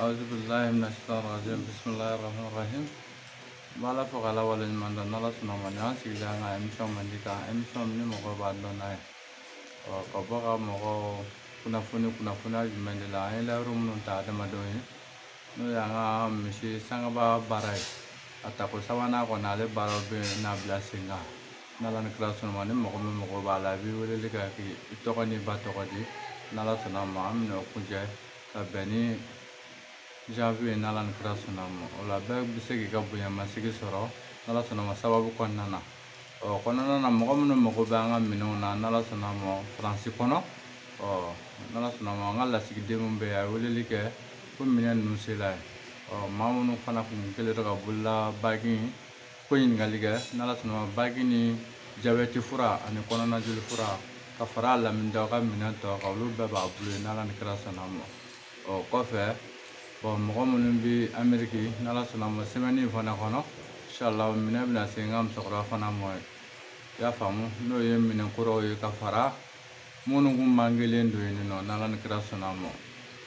أعوذ بالله من الشيطان الرجيم بسم الله الرحمن الرحيم bala fo kala wala man don nala suna man ya sigla nga emission man dika emission ni mo ko ba don na ko ba mo ko kuna men de la en la rum non ta da ma do no ya nga mishi sanga ba barai ata ko sawana ko na le baro be na bla singa nala ni class no man mo ko ba la bi wele le ka ki to ko ni ba to ko di nala suna ma am no kunje ka beni janvier nalan krasonamo ola be bisegi ka bunya masigi soro nala sonamo sababu konnana o konnana na mo mo ko banga minuna nala sonamo france kono o nala sonamo ngala sigi demum be ya weleli ke ko minen nu sela o mamunu fana ko kele to ka bulla bagi ko yin ngaliga nala sonamo bagi ni jabeti fura ani konnana jul fura ka fara la min do ka minan to ka lu be ba bulu nalan krasonamo o ko fe bon mɔgɔ minnu bɛ Amérique n'ala sɔnna ma semaine fana kɔnɔ inshallah minɛ bɛna se n ka musokɔrɔba fana ma i y'a faamu n'o ye minɛ kuraw ye ka fara minnu kun mangelen don yen nɔ n'ala ni kira sɔnna ma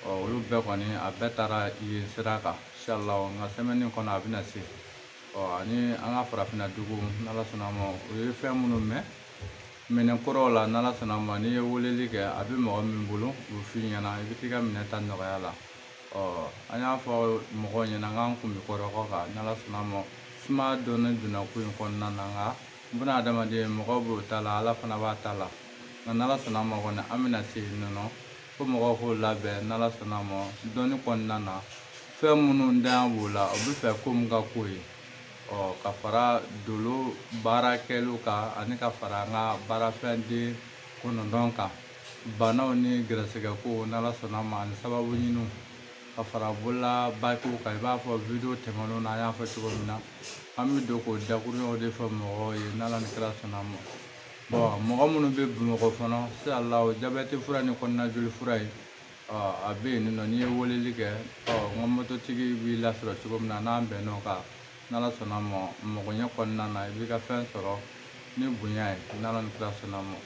olu bɛɛ kɔni a bɛɛ taara yen sira kan inshallah nka semaine kɔnɔ a bɛna se ani an ka farafinna dugu n'ala sɔnna ma o ye fɛn minnu mɛn minɛ kuraw la n'ala sɔnna ma n'i ye weleli kɛ a bɛ mɔgɔ min bolo o f'i ɲɛna i bɛ t'i ka minɛ ta nɔgɔya la an y'a fɔ mɔgɔw ɲɛna k'an kun bɛ kɔrɔkɔ kan n'ala sɔnna ma suma dɔɔnin donna ko in kɔnɔna na nka buna adamaden mɔgɔw b'o ta la ala fana b'a ta la nka n'ala sɔnna ma kɔni an bɛna se yen nɔ ko mɔgɔw k'o labɛn n'ala sɔnna ma dɔɔnin kɔnɔna na fɛn minnu dan b'o la o bɛ fɛ ko min ka k'o ye ka fara dolo baarakɛliw kan ani ka fara an ka baarafɛn den kɔnɔntɔn kan banaw ni gɛrɛsɛgɛ ko n'ala sɔnna ma ani sababu ɲiniw ka fara bolola bakiw kan i b'a fɔ video tɛmɛnenw na an y'a fɔ cogo min na an bɛ don k'o dakuruɲɛw de fɔ mɔgɔw ye n'ala ni kira sɔnna ma bon mɔgɔ minnu bɛ Bamakɔ fana inshallah jabɛti fura ni kɔnɔna joli fura ye a bɛ yen nɔ n'i ye weleli kɛ n ka mototigi b'i lasɔrɔ cogo min na n'an bɛnn'o kan n'ala sɔnna ma mɔgɔɲɛ kɔnɔna na i b'i ka fɛn sɔrɔ ni bonya ye n'ala ni kira sɔnna ma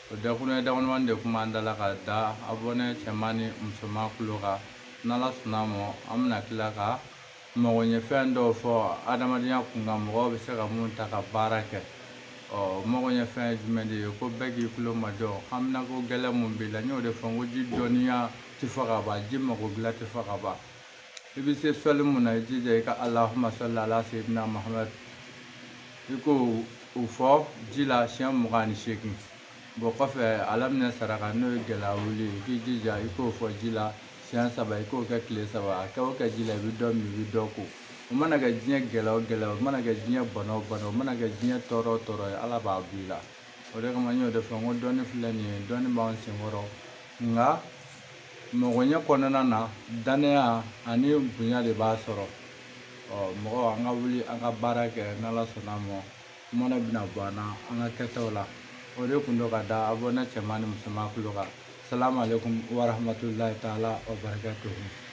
o dakuruɲɛ damadamani de kun b'an da la ka da abonɛ cɛman ni musoman kulo kan n'ala sɔnna ma an bɛna tila ka mɔgɔɲɛfɛn dɔw fɔ adamadenya kunkan mɔgɔw bɛ se ka mun ta ka baara kɛ mɔgɔɲɛfɛn ye jumɛn de ye ko bɛɛ k'i kulo majɔ haminako gɛlɛn mun b'i la n y'o de fɔ n ko ji dɔnniya tɛ fɔ ka ban ji mago dilan tɛ fɔ ka ban i bɛ se sɔli mun na i jija i ka alahuma sɔli ala seyidina mahamadu i k'o fɔ ji la siɲɛ 28 bon kɔfɛ ala minɛ saraka n'o ye gɛlɛya wuli i k'i jija i k'o fɔ ji la siɲɛ 3 i k'o kɛ tile 3 a kɛ o kɛ ji la i bɛ dɔ min i bɛ dɔ ko o mana kɛ diɲɛ gɛlɛya o gɛlɛya o mana kɛ diɲɛ bana o bana o mana kɛ diɲɛ tɔɔrɔ o tɔɔrɔ ye ala b'a bɔ i la o de kama n y'o de fɔ n ko dɔnni filɛ nin ye dɔnni b'an senkɔrɔ nka mɔgɔɲɛ kɔnɔna na danaya ani bonya de b'a sɔrɔ mɔgɔw an ka wuli an ka baara kɛ n'ala sɔnna ma mana bɛna bɔ an na an ka kɛtaw la o de kun do ka da abonɛ cɛman ni musoman kulo kan salamu alaikum wa rahmatullahi taala wa barakatuhu